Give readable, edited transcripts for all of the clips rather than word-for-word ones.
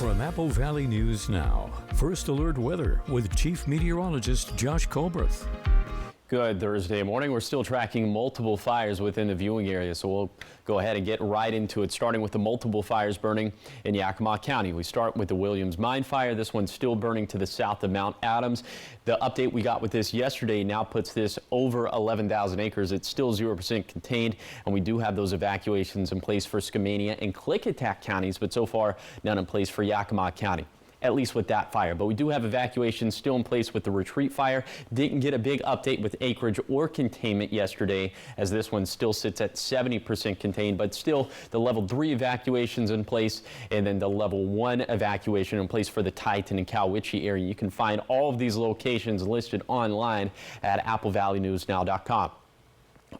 From Apple Valley News Now, First Alert Weather with Chief Meteorologist Josh Colbreth. Good Thursday morning. We're still tracking multiple fires within the viewing area, so we'll go ahead and get right into it, starting with the multiple fires burning in Yakima County. We start with the Williams Mine fire. This one's still burning to the south of Mount Adams. The update we got with this yesterday now puts this over 11,000 acres. It's still 0% contained, and we do have those evacuations in place for Skamania and Klickitat counties, but so far none in place for Yakima County, at least with that fire. But we do have evacuations still in place with the Retreat fire. Didn't get a big update with acreage or containment yesterday, as this one still sits at 70% contained, but still the level 3 evacuations in place, and then the level 1 evacuation in place for the Titan and Cowiche area. You can find all of these locations listed online at applevalleyNewsNow.com.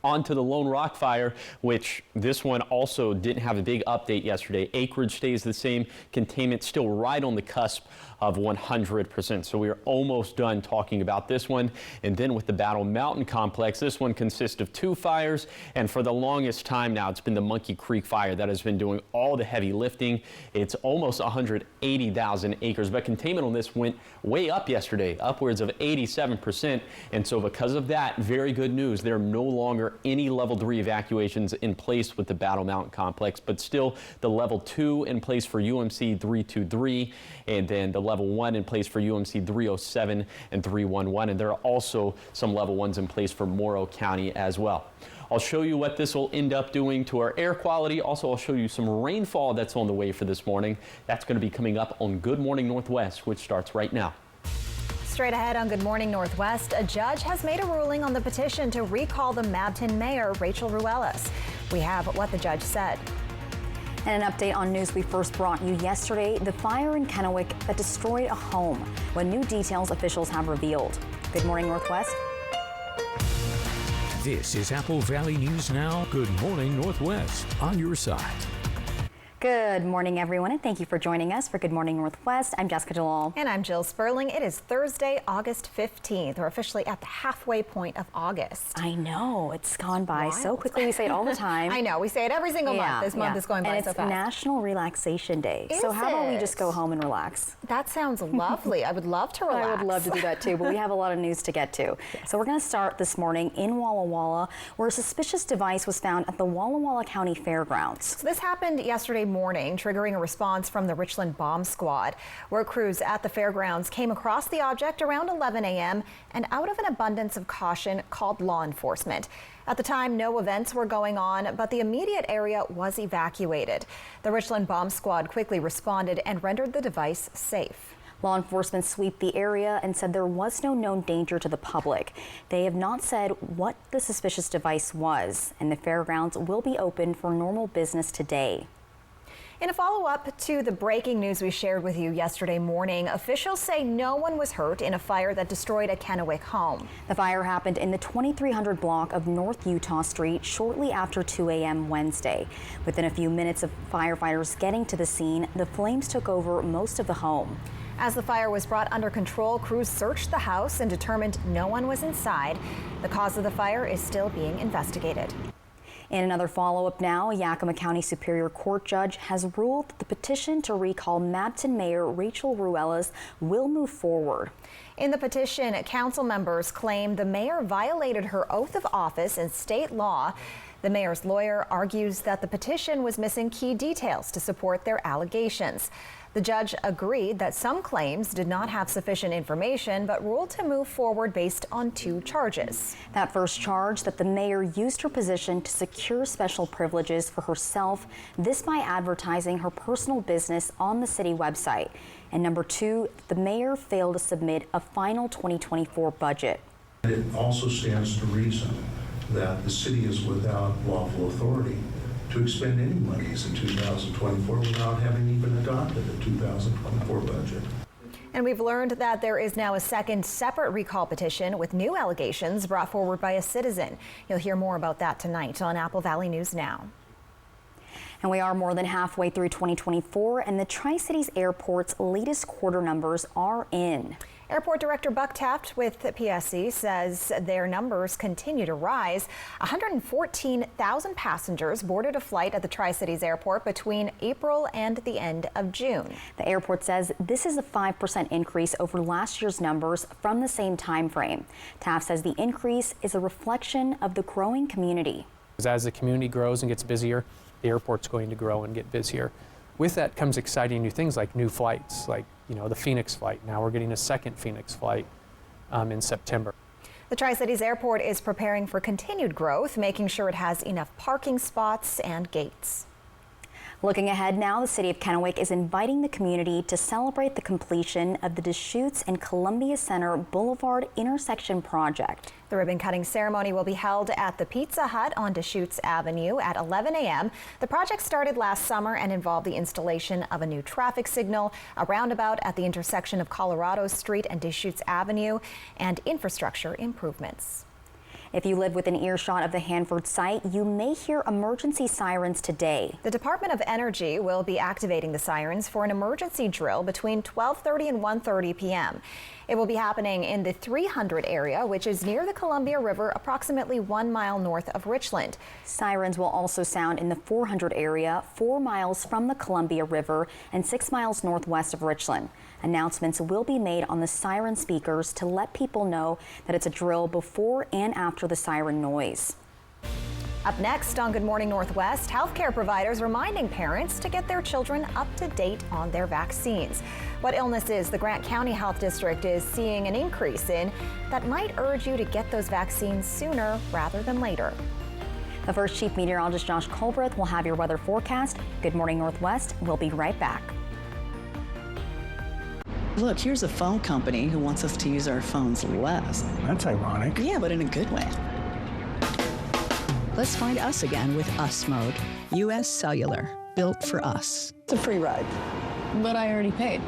On to the Lone Rock fire, which this one also didn't have a big update yesterday. Acreage stays the same, containment still right on the cusp of 100%. So we are almost done talking about this one. And then with the Battle Mountain complex, this one consists of 2 fires. And for the longest time now, it's been the Monkey Creek fire that has been doing all the heavy lifting. It's almost 180,000 acres, but containment on this went way up yesterday, upwards of 87%. And so because of that, very good news. There are no longer any level 3 evacuations in place with the Battle Mountain complex, but still the level 2 in place for UMC 323, and then the level 1 in place for UMC 307 and 311. And there are also some level 1s in place for Morrow County as well. I'll show you what this will end up doing to our air quality. Also, I'll show you some rainfall that's on the way for this morning. That's going to be coming up on Good Morning Northwest, which starts right now. Straight ahead on Good Morning Northwest, a judge has made a ruling on the petition to recall the Mabton mayor, Rachel Ruelas. We have what the judge said. And an update on news we first brought you yesterday, the fire in Kennewick that destroyed a home. What new details officials have revealed. Good Morning Northwest. This is Apple Valley News Now. Good Morning Northwest, on your side. Good morning, everyone, and thank you for joining us for Good Morning Northwest. I'm Jessica Jalal. And I'm Jill Sperling. It is Thursday, August 15th. We're officially at the halfway point of August. I know. It's gone by so quickly. We say it all the time. I know. We say it every single month. This month is going by so fast. And it's National Relaxation Day. So how about we just go home and relax? That sounds lovely. I would love to relax. I would love to do that too, but we have a lot of news to get to. Yes. So we're going to start this morning in Walla Walla, where a suspicious device was found at the Walla Walla County Fairgrounds. So this happened yesterday morning, triggering a response from the Richland Bomb Squad. Work crews at the fairgrounds came across the object around 11 a.m. and out of an abundance of caution called law enforcement. At the time, no events were going on, but the immediate area was evacuated. The Richland Bomb Squad quickly responded and rendered the device safe. Law enforcement swept the area and said there was no known danger to the public. They have not said what the suspicious device was, and the fairgrounds will be open for normal business today. In a follow-up to the breaking news we shared with you yesterday morning, officials say no one was hurt in a fire that destroyed a Kennewick home. The fire happened in the 2300 block of North Utah Street shortly after 2 a.m. Wednesday. Within a few minutes of firefighters getting to the scene, the flames took over most of the home. As the fire was brought under control, crews searched the house and determined no one was inside. The cause of the fire is still being investigated. In another follow-up now, a Yakima County Superior Court judge has ruled that the petition to recall Mabton Mayor Rachel Ruelas will move forward. In the petition, council members claim the mayor violated her oath of office and state law. The mayor's lawyer argues that the petition was missing key details to support their allegations. The judge agreed that some claims did not have sufficient information, but ruled to move forward based on 2 charges. That first charge, that the mayor used her position to secure special privileges for herself, this by advertising her personal business on the city website. And number 2, the mayor failed to submit a final 2024 budget. It also stands to reason that the city is without lawful authority to expend any monies in 2024 without having even adopted a 2024 budget. And we've learned that there is now a second separate recall petition with new allegations brought forward by a citizen. You'll hear more about that tonight on Apple Valley News Now. And we are more than halfway through 2024, and the Tri-Cities Airport's latest quarter numbers are in. Airport Director Buck Taft with the PSC says their numbers continue to rise. 114,000 passengers boarded a flight at the Tri-Cities Airport between April and the end of June. The airport says this is a 5% increase over last year's numbers from the same time frame. Taft says the increase is a reflection of the growing community. As the community grows and gets busier, the airport's going to grow and get busier. With that comes exciting new things like new flights, like the Phoenix flight. Now we're getting a second Phoenix flight in September. The Tri-Cities Airport is preparing for continued growth, making sure it has enough parking spots and gates. Looking ahead now, the city of Kennewick is inviting the community to celebrate the completion of the Deschutes and Columbia Center Boulevard intersection project. The ribbon-cutting ceremony will be held at the Pizza Hut on Deschutes Avenue at 11 a.m. The project started last summer and involved the installation of a new traffic signal, a roundabout at the intersection of Colorado Street and Deschutes Avenue, and infrastructure improvements. If you live within earshot of the Hanford site, you may hear emergency sirens today. The Department of Energy will be activating the sirens for an emergency drill between 12:30 and 1:30 p.m. It will be happening in the 300 area, which is near the Columbia River, approximately 1 mile north of Richland. Sirens will also sound in the 400 area, 4 miles from the Columbia River and 6 miles northwest of Richland. Announcements will be made on the siren speakers to let people know that it's a drill before and after the siren noise. Up next on Good Morning Northwest, healthcare providers reminding parents to get their children up to date on their vaccines. What illnesses the Grant County Health District is seeing an increase in that might urge you to get those vaccines sooner rather than later. The first Chief Meteorologist Josh Colbreth will have your weather forecast. Good Morning Northwest. We'll be right back. Look, here's a phone company who wants us to use our phones less. That's ironic. Yeah, but in a good way. Let's find us again with Us Mode. U.S. Cellular, built for us. It's a free ride, but I already paid.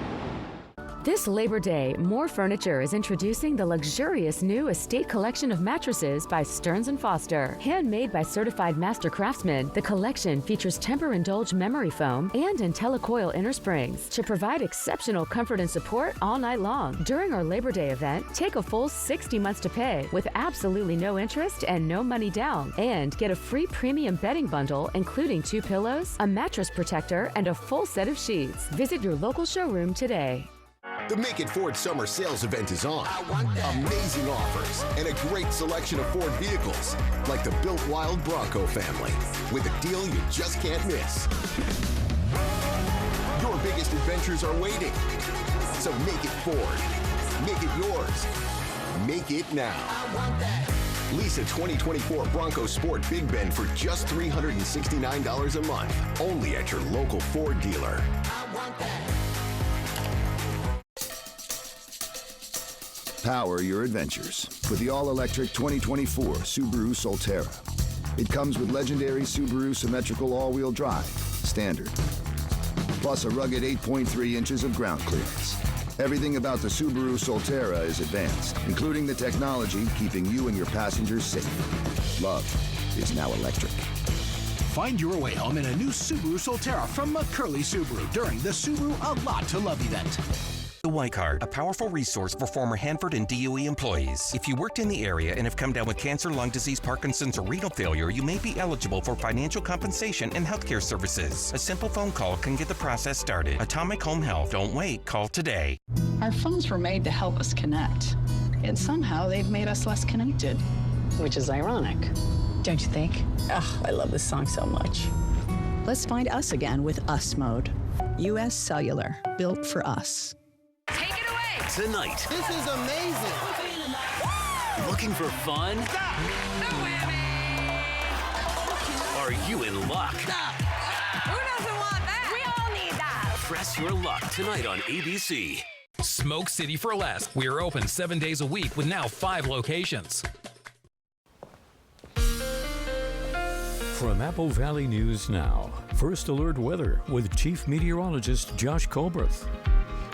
This Labor Day, More Furniture is introducing the luxurious new Estate Collection of mattresses by Stearns & Foster. Handmade by certified master craftsmen, the collection features Temper-Indulge memory foam and IntelliCoil inner springs to provide exceptional comfort and support all night long. During our Labor Day event, take a full 60 months to pay with absolutely no interest and no money down, and get a free premium bedding bundle including 2 pillows, a mattress protector, and a full set of sheets. Visit your local showroom today. The Make It Ford Summer Sales Event is on. Amazing offers and a great selection of Ford vehicles, like the Built Wild Bronco family, with a deal you just can't miss. Your biggest adventures are waiting. So make it Ford. Make it yours. Make it now. Lease a 2024 Bronco Sport Big Bend for just $369 a month, only at your local Ford dealer. Power your adventures with the all-electric 2024 Subaru Solterra. It comes with legendary Subaru symmetrical all-wheel drive, standard, plus a rugged 8.3 inches of ground clearance. Everything about the Subaru Solterra is advanced, including the technology keeping you and your passengers safe. Love is now electric. Find your way home in a new Subaru Solterra from McCurley Subaru during the Subaru A Lot to Love event. The Y Card, a powerful resource for former Hanford and DOE employees. If you worked in the area and have come down with cancer, lung disease, Parkinson's, or renal failure, you may be eligible for financial compensation and healthcare services. A simple phone call can get the process started. Atomic Home Health. Don't wait. Call today. Our phones were made to help us connect, and somehow they've made us less connected. Which is ironic. Don't you think? Oh, I love this song so much. Let's find us again with Us Mode. U.S. Cellular, built for us. Tonight. This is amazing. Looking for fun? Stop. No whammy. Are you in luck? Stop. Who doesn't want that? We all need that. Press your luck tonight on ABC. Smoke City for Less. We are open 7 days a week with now 5 locations. From Apple Valley News Now, First Alert Weather with Chief Meteorologist Josh Colbreth.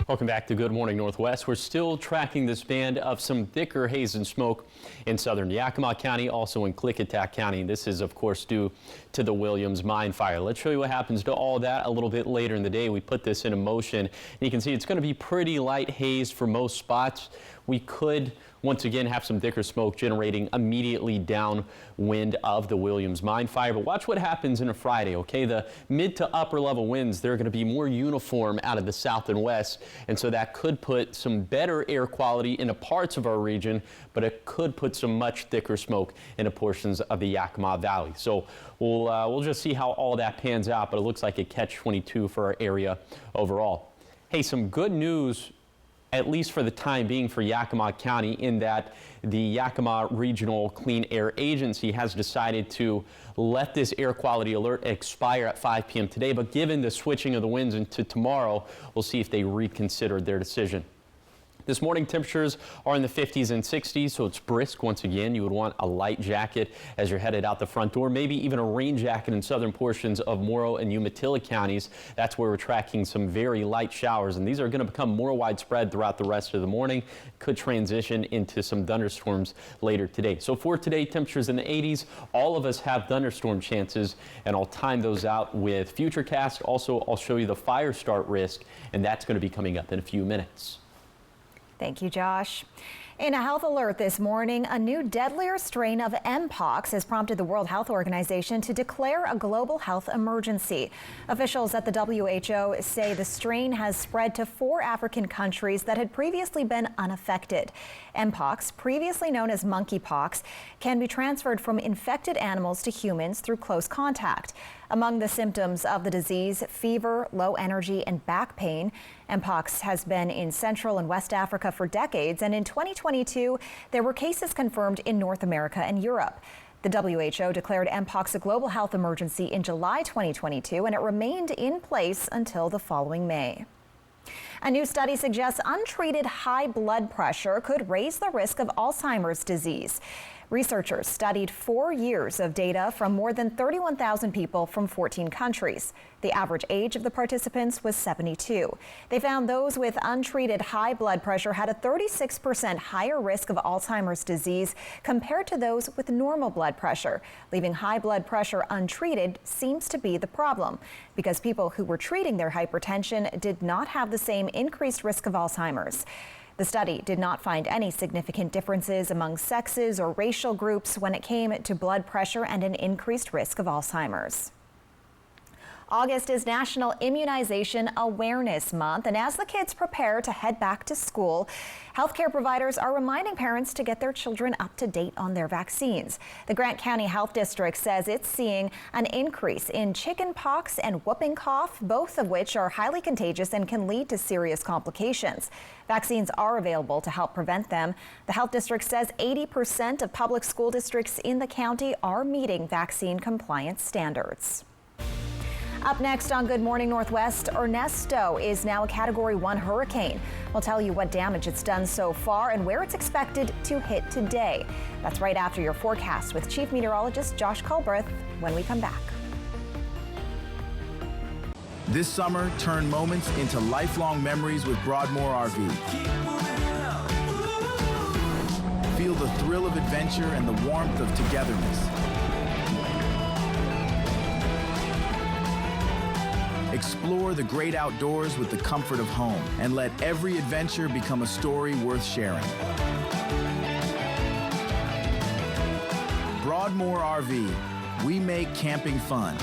Welcome back to Good Morning Northwest. We're still tracking this band of some thicker haze and smoke in southern Yakima County, also in Klickitat County. This is, of course, due to the Williams mine fire. Let's show you what happens to all that a little bit later in the day. We put this into motion, and you can see it's going to be pretty light haze for most spots. We could once again have some thicker smoke generating immediately downwind of the Williams mine fire. But watch what happens in a Friday, okay? The mid to upper level winds, they're going to be more uniform out of the south and west. And so that could put some better air quality into parts of our region, but it could put some much thicker smoke into portions of the Yakima Valley. So we'll just see how all that pans out, but it looks like a catch-22 for our area overall. Hey, some good news, at least for the time being, for Yakima County, in that the Yakima Regional Clean Air Agency has decided to let this air quality alert expire at 5 p.m. today. But given the switching of the winds into tomorrow, we'll see if they reconsidered their decision. This morning, temperatures are in the 50s and 60s, so it's brisk once again. You would want a light jacket as you're headed out the front door, maybe even a rain jacket in southern portions of Morrow and Umatilla counties. That's where we're tracking some very light showers, and these are going to become more widespread throughout the rest of the morning. Could transition into some thunderstorms later today. So for today, temperatures in the 80s. All of us have thunderstorm chances, and I'll time those out with Futurecast. Also, I'll show you the fire start risk, and that's going to be coming up in a few minutes. Thank you, Josh. In a health alert this morning, a new deadlier strain of Mpox has prompted the World Health Organization to declare a global health emergency. Officials at the WHO say the strain has spread to 4 African countries that had previously been unaffected. Mpox, previously known as monkeypox, can be transferred from infected animals to humans through close contact. Among the symptoms of the disease, fever, low energy, and back pain. Mpox has been in Central and West Africa for decades, and in 2022, there were cases confirmed in North America and Europe. The WHO declared Mpox a global health emergency in July 2022, and it remained in place until the following May. A new study suggests untreated high blood pressure could raise the risk of Alzheimer's disease. Researchers studied 4 years of data from more than 31,000 people from 14 countries. The average age of the participants was 72. They found those with untreated high blood pressure had a 36% higher risk of Alzheimer's disease compared to those with normal blood pressure. Leaving high blood pressure untreated seems to be the problem, because people who were treating their hypertension did not have the same increased risk of Alzheimer's. The study did not find any significant differences among sexes or racial groups when it came to blood pressure and an increased risk of Alzheimer's. August is National Immunization Awareness Month, and as the kids prepare to head back to school, healthcare providers are reminding parents to get their children up to date on their vaccines. The Grant County Health District says it's seeing an increase in chickenpox and whooping cough, both of which are highly contagious and can lead to serious complications. Vaccines are available to help prevent them. The health district says 80% of public school districts in the county are meeting vaccine compliance standards. Up next on Good Morning Northwest, Ernesto is now a Category 1 hurricane. We'll tell you what damage it's done so far and where it's expected to hit today. That's right after your forecast with Chief Meteorologist Josh Culbreth when we come back. This summer, turn moments into lifelong memories with Broadmoor RV. Feel the thrill of adventure and the warmth of togetherness. Explore the great outdoors with the comfort of home, and let every adventure become a story worth sharing. Broadmoor RV, we make camping fun.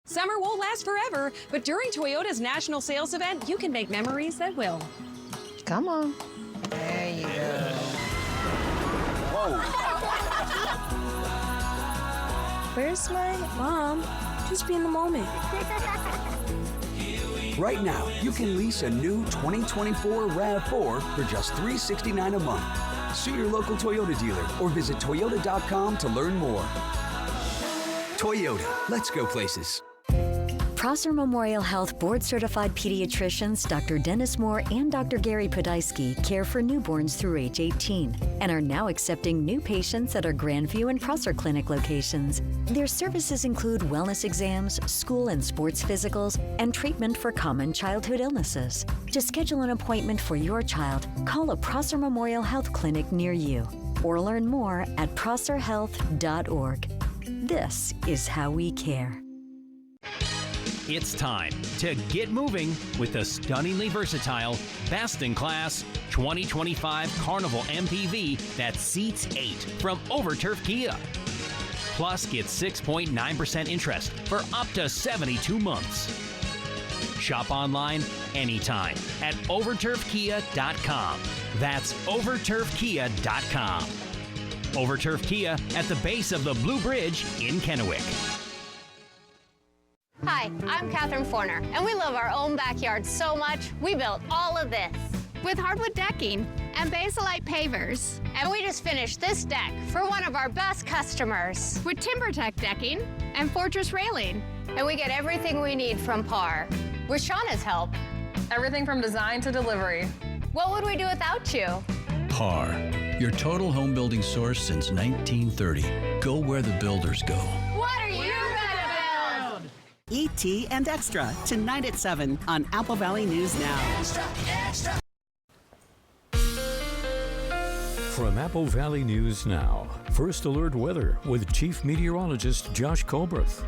Summer won't last forever, but during Toyota's national sales event, you can make memories that will. Come on. There you go. Whoa. Where's my mom? Just be in the moment. Right now, you can lease a new 2024 RAV4 for just $369 a month. See your local Toyota dealer or visit Toyota.com to learn more. Toyota, let's go places. Prosser Memorial Health board-certified pediatricians Dr. Dennis Moore and Dr. Gary Podolsky care for newborns through age 18 and are now accepting new patients at our Grandview and Prosser Clinic locations. Their services include wellness exams, school and sports physicals, and treatment for common childhood illnesses. To schedule an appointment for your child, call a Prosser Memorial Health Clinic near you or learn more at prosserhealth.org. This is how we care. It's time to get moving with the stunningly versatile, best-in-class 2025 Carnival MPV that seats 8 from Overturf Kia. Plus, get 6.9% interest for up to 72 months. Shop online anytime at overturfkia.com. That's overturfkia.com. Overturf Kia at the base of the Blue Bridge in Kennewick. Hi, I'm Catherine Forner, and we love our own backyard so much, we built all of this. With hardwood decking and Basalite pavers. And we just finished this deck for one of our best customers. With TimberTech decking and Fortress railing. And we get everything we need from Par. With Shauna's help. Everything from design to delivery. What would we do without you? Par, your total home building source since 1930. Go where the builders go. What are you gonna build? E.T. and Extra, tonight at 7 on Apple Valley News Now. Extra, extra. From Apple Valley News Now, First Alert Weather with Chief Meteorologist Josh Colbreth.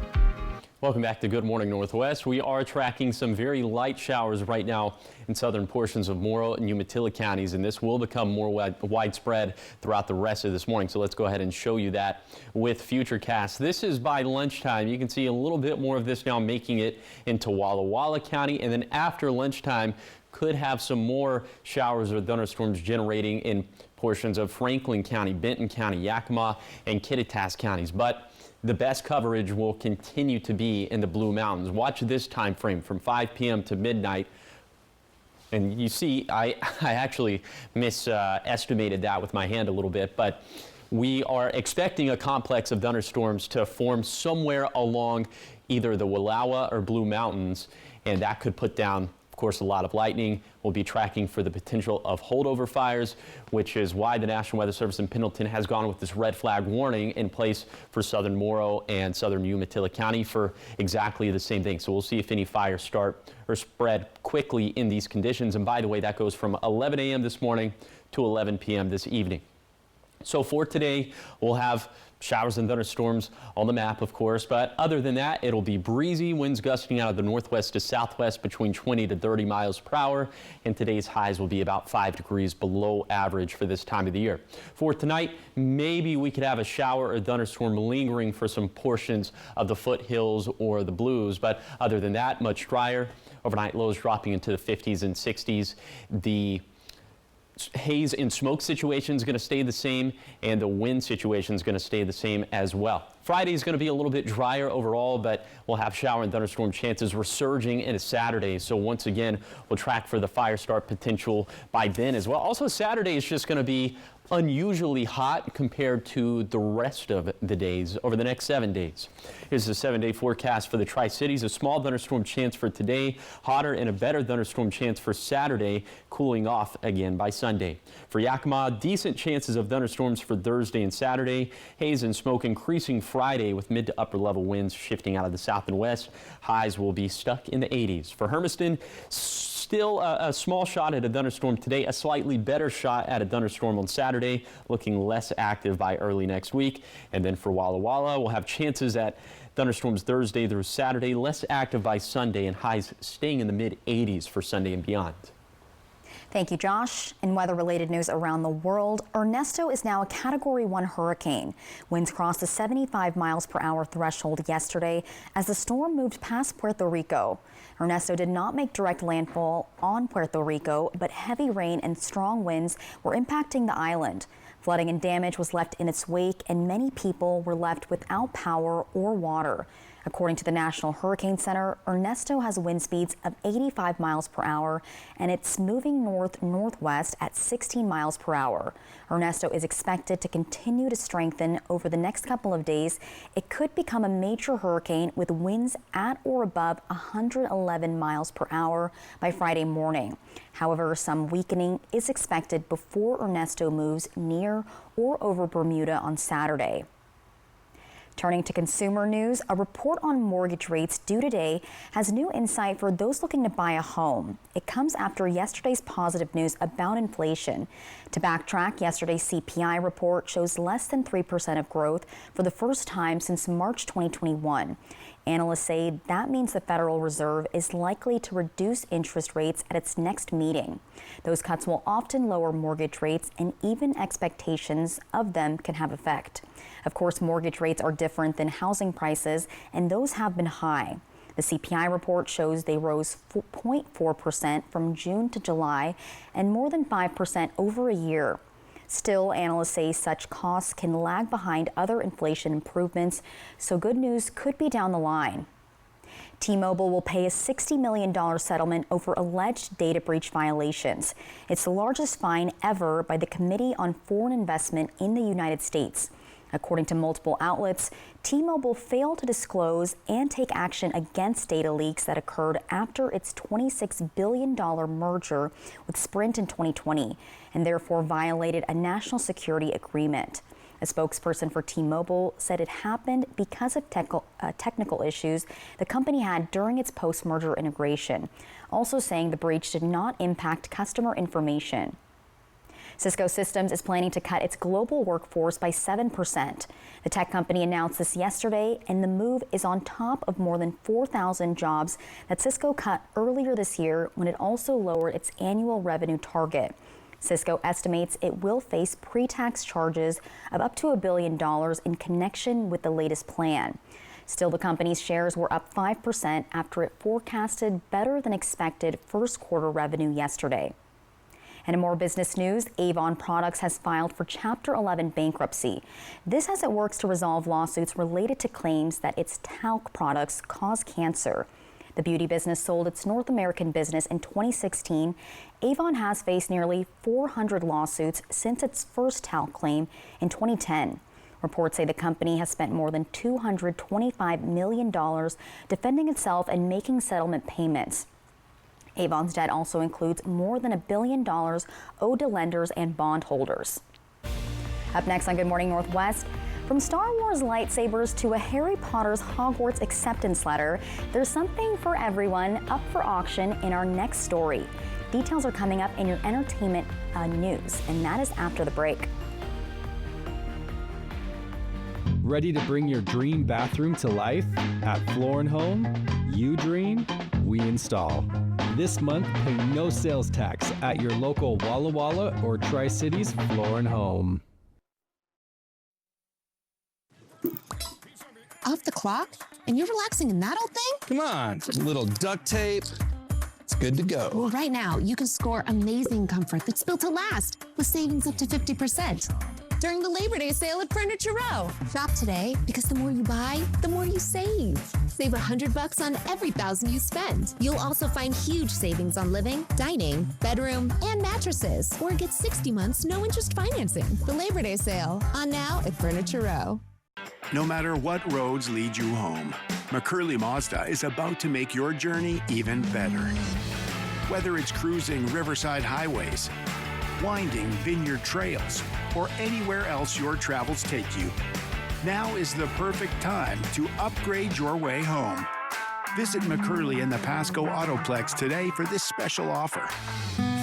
Welcome back to Good Morning Northwest. We are tracking some very light showers right now in southern portions of Morrow and Umatilla counties, and this will become more widespread throughout the rest of this morning. So let's go ahead and show you that with Futurecast. This is by lunchtime. You can see a little bit more of this now making it into Walla Walla County, and then after lunchtime could have some more showers or thunderstorms generating in portions of Franklin County, Benton County, Yakima, and Kittitas counties. But the best coverage will continue to be in the Blue Mountains. Watch this time frame from 5 p.m. to midnight. And you see, I actually misestimated that with my hand a little bit, but we are expecting a complex of thunderstorms to form somewhere along either the Wallowa or Blue Mountains, and that could put down, of course, a lot of lightning. We'll be tracking for the potential of holdover fires, which is why the National Weather Service in Pendleton has gone with this red flag warning in place for southern Morrow and southern Umatilla County for exactly the same thing. So we'll see if any fires start or spread quickly in these conditions. And by the way, that goes from 11 a.m. this morning to 11 p.m. this evening. So for today, we'll have showers and thunderstorms on the map, of course, but other than that, it'll be breezy, winds gusting out of the northwest to southwest between 20 to 30 miles per hour, and today's highs will be about 5 degrees below average for this time of the year. For tonight, maybe we could have a shower or thunderstorm lingering for some portions of the foothills or the blues, but other than that, much drier. Overnight lows dropping into the 50s and 60s. The haze and smoke situation is going to stay the same, and the wind situation is going to stay the same as well. Friday is going to be a little bit drier overall, but we'll have shower and thunderstorm chances resurging into Saturday. So once again, we'll track for the fire start potential by then as well. Also, Saturday is just going to be unusually hot compared to the rest of the days over the next 7 days. Here's the 7-day forecast for the Tri-Cities. A small thunderstorm chance for today, hotter and a better thunderstorm chance for Saturday, cooling off again by Sunday. For Yakima, decent chances of thunderstorms for Thursday and Saturday. Haze and smoke increasing Friday with mid to upper level winds shifting out of the south and west. Highs will be stuck in the 80s. For Hermiston, still a small shot at a thunderstorm today, a slightly better shot at a thunderstorm on Saturday, looking less active by early next week. And then for Walla Walla, we'll have chances at thunderstorms Thursday through Saturday, less active by Sunday, and highs staying in the mid-80s for Sunday and beyond. Thank you, Josh. In weather-related news around the world, Ernesto is now a Category 1 hurricane. Winds crossed the 75 miles per hour threshold yesterday as the storm moved past Puerto Rico. Ernesto did not make direct landfall on Puerto Rico, but heavy rain and strong winds were impacting the island. Flooding and damage was left in its wake, and many people were left without power or water. According to the National Hurricane Center, Ernesto has wind speeds of 85 miles per hour, and it's moving north-northwest at 16 miles per hour. Ernesto is expected to continue to strengthen over the next couple of days. It could become a major hurricane with winds at or above 111 miles per hour by Friday morning. However, some weakening is expected before Ernesto moves near or over Bermuda on Saturday. Turning to consumer news, a report on mortgage rates due today has new insight for those looking to buy a home. It comes after yesterday's positive news about inflation. To backtrack, yesterday's CPI report shows less than 3% of growth for the first time since March 2021. Analysts say that means the Federal Reserve is likely to reduce interest rates at its next meeting. Those cuts will often lower mortgage rates, and even expectations of them can have effect. Of course, mortgage rates are different than housing prices, and those have been high. The CPI report shows they rose 0.4% from June to July and more than 5% over a year. Still, analysts say such costs can lag behind other inflation improvements, so good news could be down the line. T-Mobile will pay a $60 million settlement over alleged data breach violations. It's the largest fine ever by the Committee on Foreign Investment in the United States. According to multiple outlets, T-Mobile failed to disclose and take action against data leaks that occurred after its $26 billion merger with Sprint in 2020, and therefore violated a national security agreement. A spokesperson for T-Mobile said it happened because of technical issues the company had during its post-merger integration, also saying the breach did not impact customer information. Cisco Systems is planning to cut its global workforce by 7%. The tech company announced this yesterday, and the move is on top of more than 4,000 jobs that Cisco cut earlier this year when it also lowered its annual revenue target. Cisco estimates it will face pre-tax charges of up to $1 billion in connection with the latest plan. Still, the company's shares were up 5% after it forecasted better than expected first quarter revenue yesterday. And in more business news, Avon Products has filed for Chapter 11 bankruptcy. This as it works to resolve lawsuits related to claims that its talc products cause cancer. The beauty business sold its North American business in 2016. Avon has faced nearly 400 lawsuits since its first talc claim in 2010. Reports say the company has spent more than $225 million defending itself and making settlement payments. Avon's debt also includes more than $1 billion owed to lenders and bondholders. Up next on Good Morning Northwest, from Star Wars lightsabers to a Harry Potter's Hogwarts acceptance letter, there's something for everyone up for auction in our next story. Details are coming up in your entertainment news, and that is after the break. Ready to bring your dream bathroom to life? At Floor & Home, you dream, we install. This month, pay no sales tax at your local Walla Walla or Tri-Cities Floor & Home. Off the clock? And you're relaxing in that old thing? Come on, a little duct tape. It's good to go. Well, right now, you can score amazing comfort that's built to last with savings up to 50% during the Labor Day sale at Furniture Row. Shop today because the more you buy, the more you save. Save $100 on every $1,000 you spend. You'll also find huge savings on living, dining, bedroom, and mattresses. Or get 60 months no interest financing. The Labor Day sale on now at Furniture Row. No matter what roads lead you home, McCurley Mazda is about to make your journey even better. Whether it's cruising riverside highways, winding vineyard trails, or anywhere else your travels take you, now is the perfect time to upgrade your way home. Visit McCurley in the Pasco Autoplex today for this special offer.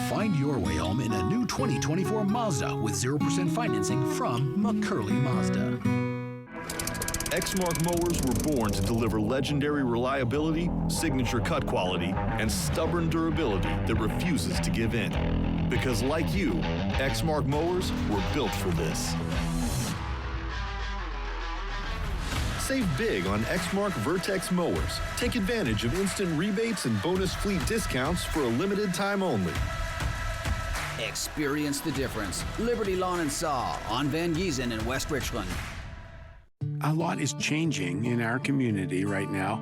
Find your way home in a new 2024 Mazda with 0% financing from McCurley Mazda. Exmark mowers were born to deliver legendary reliability, signature cut quality, and stubborn durability that refuses to give in. Because like you, Exmark mowers were built for this. Save big on Exmark Vertex mowers. Take advantage of instant rebates and bonus fleet discounts for a limited time only. Experience the difference. Liberty Lawn and Saw on Van Giesen in West Richland. A lot is changing in our community right now.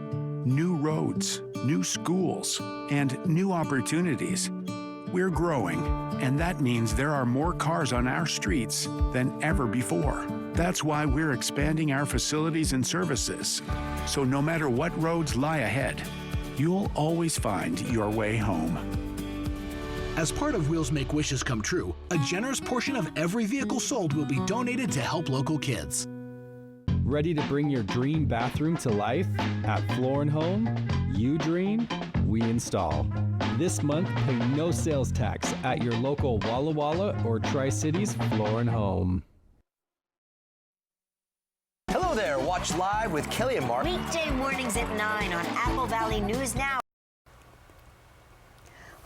New roads, new schools, and new opportunities. We're growing, and that means there are more cars on our streets than ever before. That's why we're expanding our facilities and services. So no matter what roads lie ahead, you'll always find your way home. As part of Wheels Make Wishes Come True, a generous portion of every vehicle sold will be donated to help local kids. Ready to bring your dream bathroom to life? At Floor & Home, you dream, we install. This month, pay no sales tax at your local Walla Walla or Tri-Cities Floor & Home. Hello there, watch live with Kelly and Mark. Weekday mornings at 9 on Apple Valley News Now.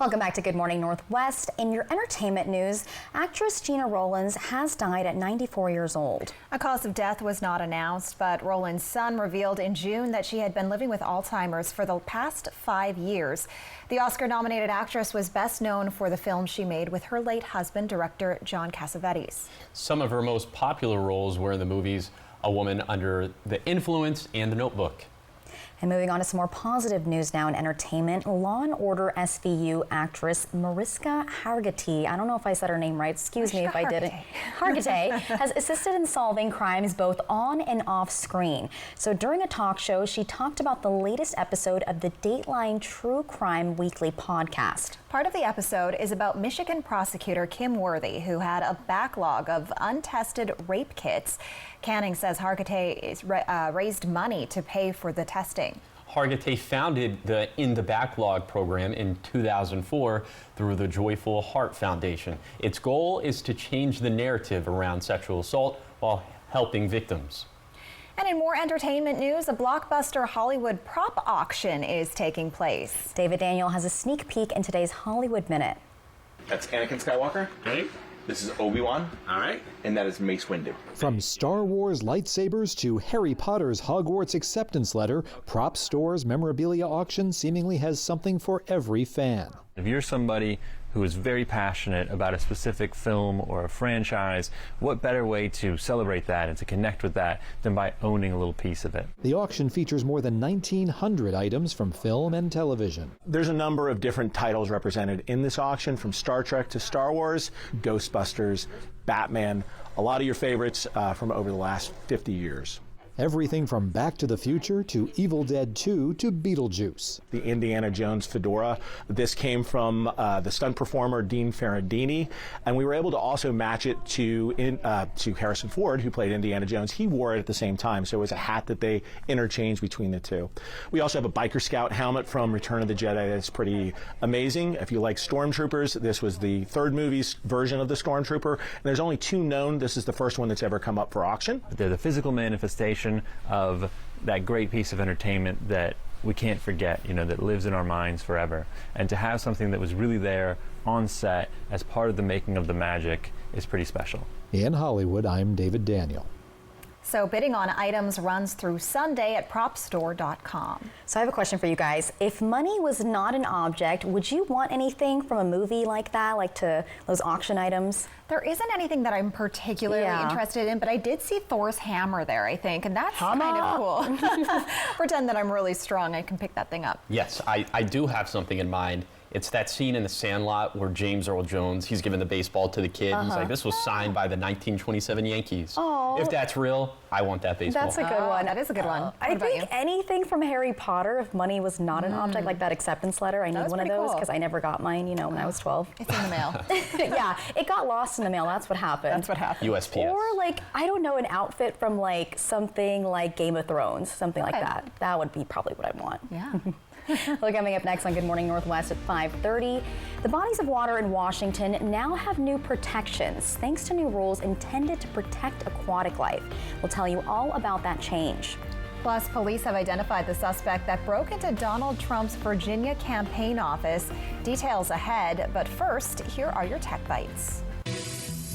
Welcome back to Good Morning Northwest. In your entertainment news, actress Gina Rollins has died at 94 years old. A cause of death was not announced, but Rollins' son revealed in June that she had been living with Alzheimer's for the past 5 years. The Oscar-nominated actress was best known for the film she made with her late husband, director John Cassavetes. Some of her most popular roles were in the movies A Woman Under the Influence and The Notebook. And moving on to some more positive news now in entertainment, Law & Order SVU actress Mariska Hargitay, I don't know if I said her name right, excuse me if I didn't, Hargitay has assisted in solving crimes both on and off screen. So during a talk show, she talked about the latest episode of the Dateline True Crime Weekly podcast. Part of the episode is about Michigan prosecutor Kim Worthy, who had a backlog of untested rape kits. Canning says Hargitay raised money to pay for the testing. Hargitay founded the In the Backlog program in 2004 through the Joyful Heart Foundation. Its goal is to change the narrative around sexual assault while helping victims. And in more entertainment news, a blockbuster Hollywood prop auction is taking place. David Daniel has a sneak peek in today's Hollywood Minute. That's Anakin Skywalker. Right. This is Obi-Wan. All right. And that is Mace Windu. From Star Wars lightsabers to Harry Potter's Hogwarts acceptance letter, Prop Store's memorabilia auction seemingly has something for every fan. If you're somebody who is very passionate about a specific film or a franchise, what better way to celebrate that and to connect with that than by owning a little piece of it? The auction features more than 1,900 items from film and television. There's a number of different titles represented in this auction, from Star Trek to Star Wars, Ghostbusters, Batman, a lot of your favorites from over the last 50 years. Everything from Back to the Future to Evil Dead 2 to Beetlejuice. The Indiana Jones fedora. This came from the stunt performer Dean Ferrandini, and we were able to also match it to Harrison Ford, who played Indiana Jones. He wore it at the same time, so it was a hat that they interchanged between the two. We also have a Biker Scout helmet from Return of the Jedi that's pretty amazing. If you like Stormtroopers, this was the third movie's version of the Stormtrooper, and there's only two known. This is the first one that's ever come up for auction. They're the physical manifestation of that great piece of entertainment that we can't forget, that lives in our minds forever. And to have something that was really there on set as part of the making of the magic is pretty special. In Hollywood, I'm David Daniel. So bidding on items runs through Sunday at propstore.com. So I have a question for you guys. If money was not an object, would you want anything from a movie like that, like to those auction items? There isn't anything that I'm particularly interested in, but I did see Thor's hammer there, I think, and that's kind of cool. Pretend that I'm really strong, I can pick that thing up. Yes, I do have something in mind. It's that scene in The Sandlot where James Earl Jones, he's giving the baseball to the kid. He's like, this was signed by the 1927 Yankees. Oh. If that's real, I want that baseball. That's a good one. That is a good one. I think anything from Harry Potter, if money was not an object, like that acceptance letter, I need one of those because I never got mine, when I was 12. It's in the mail. Yeah, it got lost in the mail. That's what happened. That's what happened. USPS. Or I don't know, an outfit from something like Game of Thrones, something like that. That would be probably what I want. Yeah. Well, coming up next on Good Morning Northwest at 5:30, the bodies of water in Washington now have new protections thanks to new rules intended to protect aquatic life. We'll tell you all about that change. Plus, police have identified the suspect that broke into Donald Trump's Virginia campaign office. Details ahead, but first, here are your tech bites.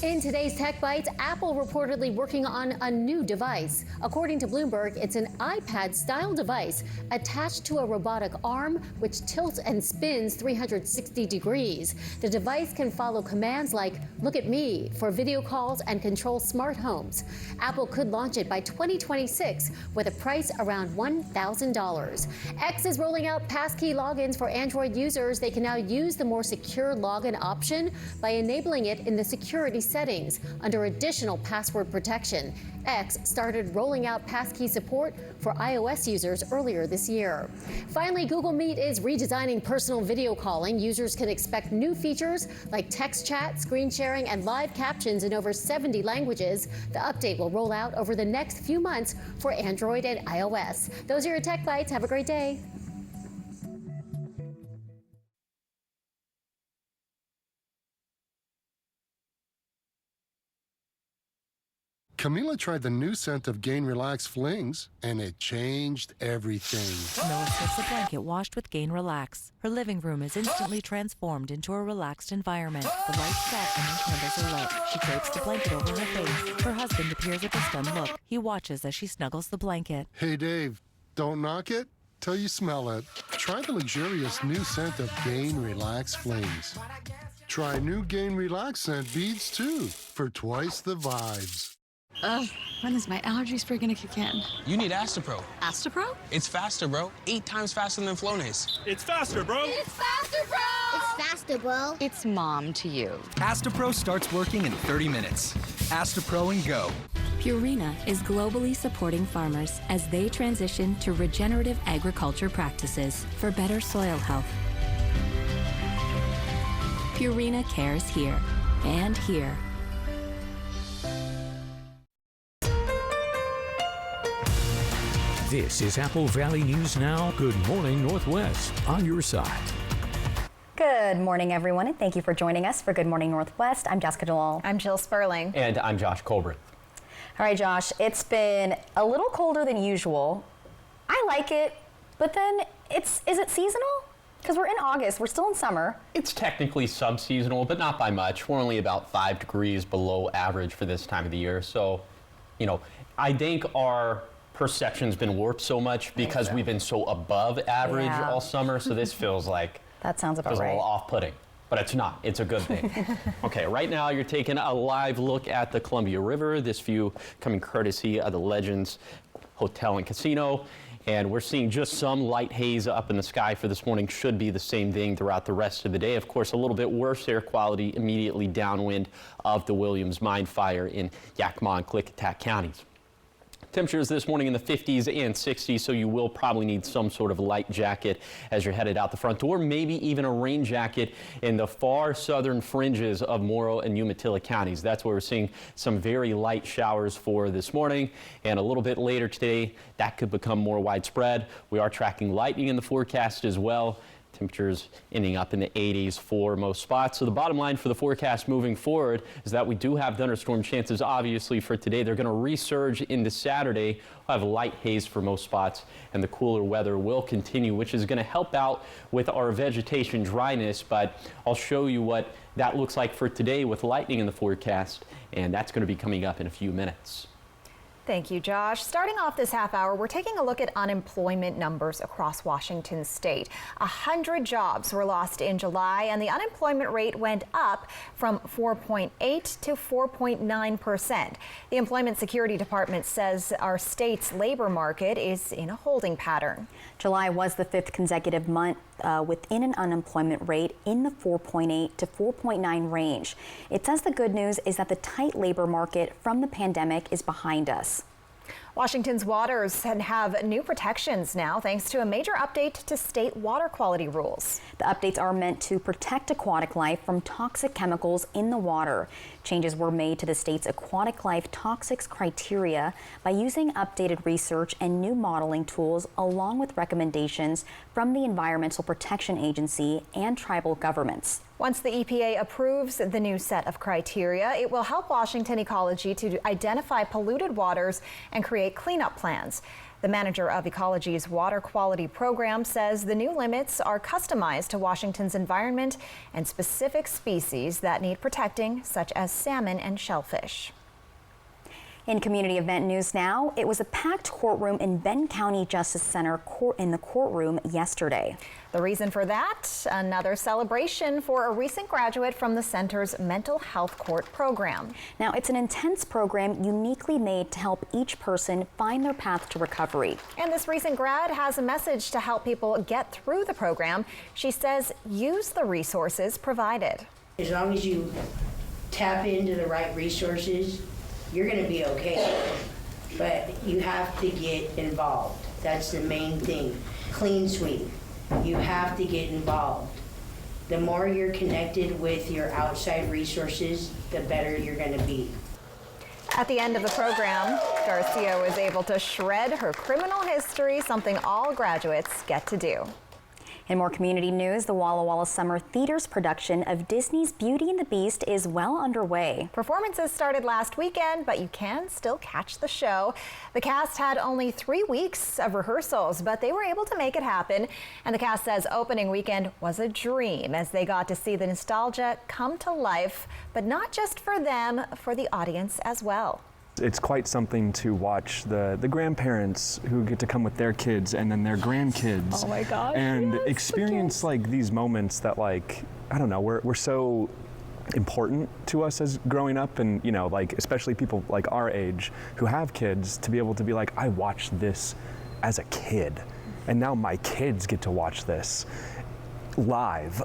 In today's Tech Bites, Apple reportedly working on a new device. According to Bloomberg, it's an iPad-style device attached to a robotic arm which tilts and spins 360 degrees. The device can follow commands like "Look at me" for video calls and control smart homes. Apple could launch it by 2026 with a price around $1,000. X is rolling out passkey logins for Android users. They can now use the more secure login option by enabling it in the security settings under additional password protection. X started rolling out passkey support for iOS users earlier this year. Finally, Google Meet is redesigning personal video calling. Users can expect new features like text chat, screen sharing, and live captions in over 70 languages. The update will roll out over the next few months for Android and iOS. Those are your Tech Bites. Have a great day. Camila tried the new scent of Gain Relax Flings, and it changed everything. Camilla slips a blanket washed with Gain Relax. Her living room is instantly transformed into a relaxed environment. The lights set and the candles are lit. She drapes the blanket over her face. Her husband appears with a stunned look. He watches as she snuggles the blanket. Hey, Dave, don't knock it till you smell it. Try the luxurious new scent of Gain Relax Flings. Try new Gain Relax scent beads, too, for twice the vibes. Ugh, when is my allergy spray gonna kick in? You need Astapro. Astapro? It's faster, bro. 8 times faster than Flonase. It's faster, bro! It's faster, bro! It's faster, bro! It's mom to you. Astapro starts working in 30 minutes. Astapro and go. Purina is globally supporting farmers as they transition to regenerative agriculture practices for better soil health. Purina cares here and here. This is Apple Valley News Now. Good morning, Northwest, on your side. Good morning, everyone, and thank you for joining us for Good Morning Northwest. I'm Jessica Dewall. I'm Jill Sperling. And I'm Josh Colbert. All right, Josh, it's been a little colder than usual. I like it, but then is it seasonal? Because we're in August, we're still in summer. It's technically sub-seasonal, but not by much. We're only about 5 degrees below average for this time of the year. So, I think our perception's been warped so much because we've been so above average all summer. So this feels like that sounds about right. right. A little off-putting, but it's not. It's a good thing. Okay, right now you're taking a live look at the Columbia River. This view coming courtesy of the Legends Hotel and Casino. And we're seeing just some light haze up in the sky for this morning. Should be the same thing throughout the rest of the day. Of course, a little bit worse air quality immediately downwind of the Williams Mine fire in Yakima and Klickitat counties. Temperatures this morning in the 50s and 60s, so you will probably need some sort of light jacket as you're headed out the front door, maybe even a rain jacket in the far southern fringes of Morrow and Umatilla counties. That's where we're seeing some very light showers for this morning, and a little bit later today, that could become more widespread. We are tracking lightning in the forecast as well. Temperatures ending up in the 80s for most spots. So the bottom line for the forecast moving forward is that we do have thunderstorm chances, obviously, for today. They're going to resurge into Saturday. We'll have light haze for most spots, and the cooler weather will continue, which is going to help out with our vegetation dryness. But I'll show you what that looks like for today with lightning in the forecast, and that's going to be coming up in a few minutes. Thank you, Josh. Starting off this half hour, we're taking a look at unemployment numbers across Washington state. 100 jobs were lost in July, and the unemployment rate went up from 4.8 to 4.9%. The Employment Security Department says our state's labor market is in a holding pattern. July was the 5th consecutive month within an unemployment rate in the 4.8 to 4.9 range. It says the good news is that the tight labor market from the pandemic is behind us. Washington's waters have new protections now thanks to a major update to state water quality rules. The updates are meant to protect aquatic life from toxic chemicals in the water. Changes were made to the state's aquatic life toxics criteria by using updated research and new modeling tools along with recommendations from the Environmental Protection Agency and tribal governments. Once the EPA approves the new set of criteria, it will help Washington Ecology to identify polluted waters and create cleanup plans. The manager of Ecology's water quality program says the new limits are customized to Washington's environment and specific species that need protecting, such as salmon and shellfish. In community event news now, it was a packed courtroom in Benton County Justice Center in the courtroom yesterday. The reason for that, another celebration for a recent graduate from the center's mental health court program. Now, it's an intense program uniquely made to help each person find their path to recovery. And this recent grad has a message to help people get through the program. She says, use the resources provided. As long as you tap into the right resources, you're going to be okay, but you have to get involved. That's the main thing. Clean sweep. You have to get involved. The more you're connected with your outside resources, the better you're going to be. At the end of the program, Garcia was able to shred her criminal history, something all graduates get to do. In more community news, the Walla Walla Summer Theater's production of Disney's Beauty and the Beast is well underway. Performances started last weekend, but you can still catch the show. The cast had only 3 weeks of rehearsals, but they were able to make it happen. And the cast says opening weekend was a dream as they got to see the nostalgia come to life, but not just for them, for the audience as well. It's quite something to watch the grandparents who get to come with their kids and then their grandkids. Oh my gosh, and yes, experience like these moments that, like, I don't know, we're so important to us as growing up, and you know, like especially people like our age who have kids, to be able to be like, I watched this as a kid and now my kids get to watch this live.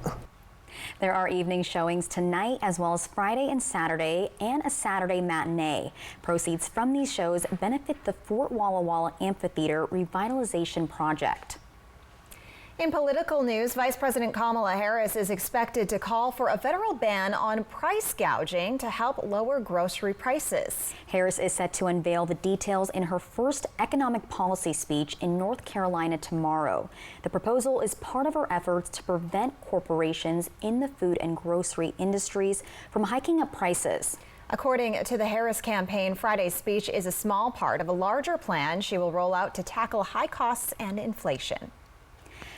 There are evening showings tonight as well as Friday and Saturday, and a Saturday matinee. Proceeds from these shows benefit the Fort Walla Walla Amphitheater Revitalization Project. In political news, Vice President Kamala Harris is expected to call for a federal ban on price gouging to help lower grocery prices. Harris is set to unveil the details in her first economic policy speech in North Carolina tomorrow. The proposal is part of her efforts to prevent corporations in the food and grocery industries from hiking up prices. According to the Harris campaign, Friday's speech is a small part of a larger plan she will roll out to tackle high costs and inflation.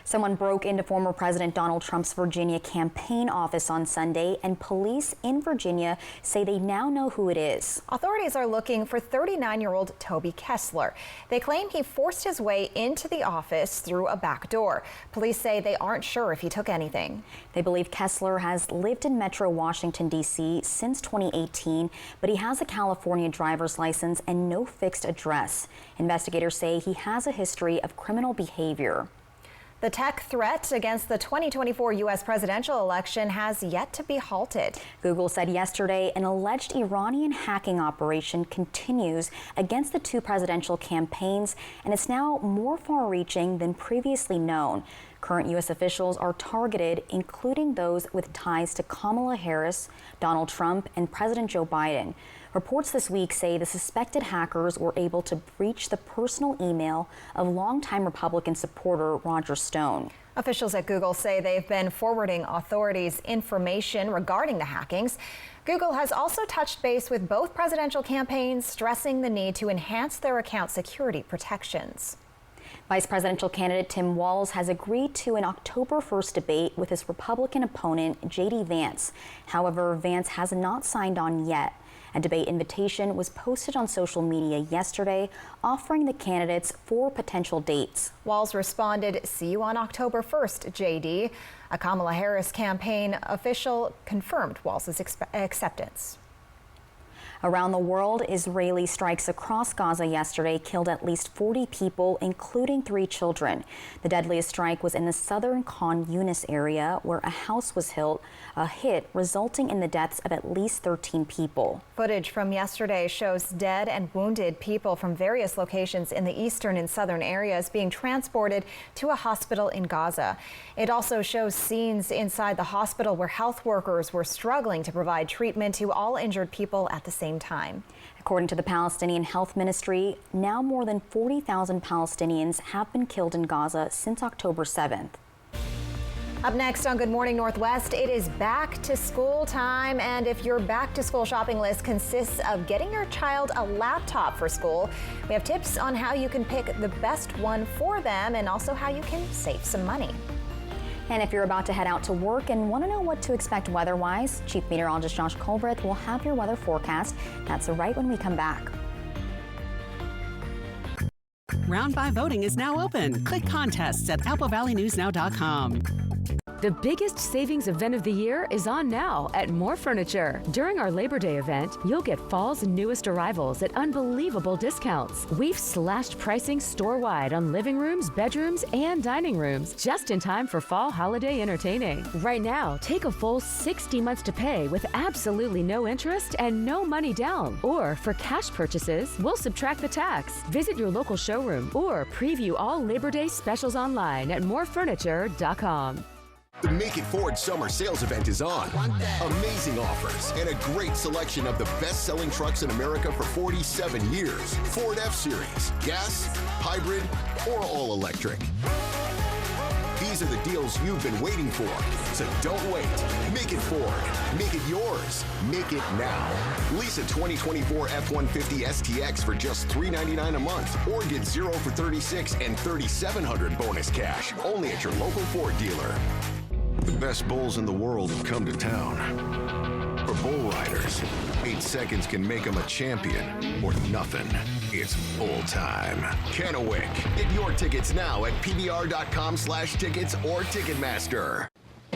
Someone broke into former President Donald Trump's Virginia campaign office on Sunday, and police in Virginia say they now know who it is. Authorities are looking for 39-year-old Toby Kessler. They claim he forced his way into the office through a back door. Police say they aren't sure if he took anything. They believe Kessler has lived in Metro Washington, D.C. since 2018, but he has a California driver's license and no fixed address. Investigators say he has a history of criminal behavior. The tech threat against the 2024 U.S. presidential election has yet to be halted. Google said yesterday an alleged Iranian hacking operation continues against the two presidential campaigns, and it's now more far-reaching than previously known. Current U.S. officials are targeted, including those with ties to Kamala Harris, Donald Trump, and President Joe Biden. Reports this week say the suspected hackers were able to breach the personal email of longtime Republican supporter Roger Stone. Officials at Google say they've been forwarding authorities information regarding the hackings. Google has also touched base with both presidential campaigns, stressing the need to enhance their account security protections. Vice presidential candidate Tim Walz has agreed to an October 1st debate with his Republican opponent, J.D. Vance. However, Vance has not signed on yet. A debate invitation was posted on social media yesterday, offering the candidates 4 potential dates. Walz responded, "See you on October 1st, JD." A Kamala Harris campaign official confirmed Walz's acceptance. Around the world, Israeli strikes across Gaza yesterday killed at least 40 people, including 3 children. The deadliest strike was in the southern Khan Yunis area, where a house was hit, resulting in the deaths of at least 13 people. Footage from yesterday shows dead and wounded people from various locations in the eastern and southern areas being transported to a hospital in Gaza. It also shows scenes inside the hospital where health workers were struggling to provide treatment to all injured people at the same time. According to the Palestinian Health Ministry, now more than 40,000 Palestinians have been killed in Gaza since October 7th. Up next on Good Morning Northwest, it is back to school time, and if your back to school shopping list consists of getting your child a laptop for school, we have tips on how you can pick the best one for them and also how you can save some money. And if you're about to head out to work and want to know what to expect weather-wise, Chief Meteorologist Josh Colbreth will have your weather forecast. That's right when we come back. Round 5 voting is now open. Click contests at applevalleynewsnow.com. The biggest savings event of the year is on now at More Furniture. During our Labor Day event, you'll get fall's newest arrivals at unbelievable discounts. We've slashed pricing store-wide on living rooms, bedrooms, and dining rooms, just in time for fall holiday entertaining. Right now, take a full 60 months to pay with absolutely no interest and no money down. Or for cash purchases, we'll subtract the tax. Visit your local showroom or preview all Labor Day specials online at morefurniture.com. The Make It Ford Summer Sales Event is on. Amazing offers and a great selection of the best-selling trucks in America for 47 years. Ford F-Series, gas, hybrid, or all-electric. These are the deals you've been waiting for. So don't wait. Make it Ford. Make it yours. Make it now. Lease a 2024 F-150 STX for just $399 a month, or get 0 for $36 and $3,700 bonus cash. Only at your local Ford dealer. The best bulls in the world have come to town. For bull riders, 8 seconds can make them a champion or nothing. It's bull time. Kennewick. Get your tickets now at pbr.com/tickets or Ticketmaster.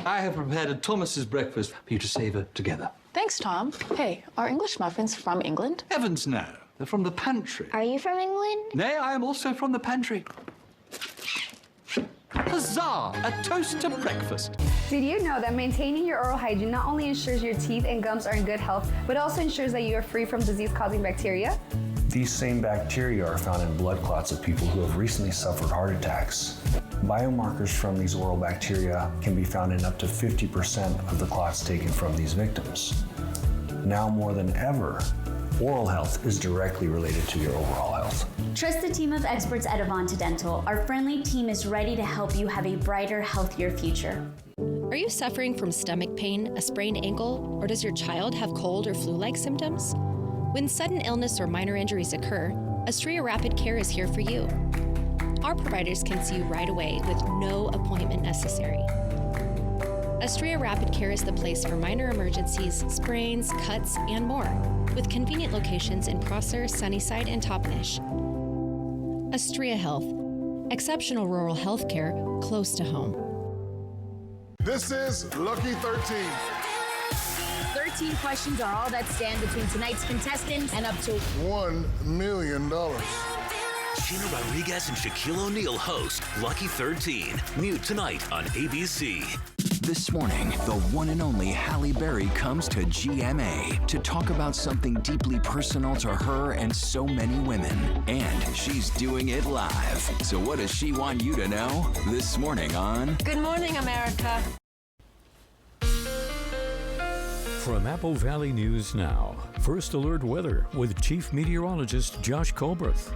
I have prepared a Thomas's breakfast for you to savor together. Thanks, Tom. Hey, are English muffins from England? Heavens no. They're from the pantry. Are you from England? Nay, I am also from the pantry. Huzzah! A toast to breakfast. Did you know that maintaining your oral hygiene not only ensures your teeth and gums are in good health, but also ensures that you are free from disease-causing bacteria? These same bacteria are found in blood clots of people who have recently suffered heart attacks. Biomarkers from these oral bacteria can be found in up to 50% of the clots taken from these victims. Now more than ever, oral health is directly related to your overall health. Trust the team of experts at Avanta Dental. Our friendly team is ready to help you have a brighter, healthier future. Are you suffering from stomach pain, a sprained ankle, or does your child have cold or flu-like symptoms? When sudden illness or minor injuries occur, Astria Rapid Care is here for you. Our providers can see you right away with no appointment necessary. Astria Rapid Care is the place for minor emergencies, sprains, cuts, and more, with convenient locations in Prosser, Sunnyside, and Toppenish. Astria Health, exceptional rural health care close to home. This is Lucky 13. 13 questions are all that stand between tonight's contestants and up to $1 million. Gina Rodriguez and Shaquille O'Neal host Lucky 13. New tonight on ABC. This morning, the one and only Halle Berry comes to GMA to talk about something deeply personal to her and so many women. And she's doing it live. So what does she want you to know? This morning on Good Morning, America. From Apple Valley News Now, First Alert Weather with Chief Meteorologist Josh Colbreth.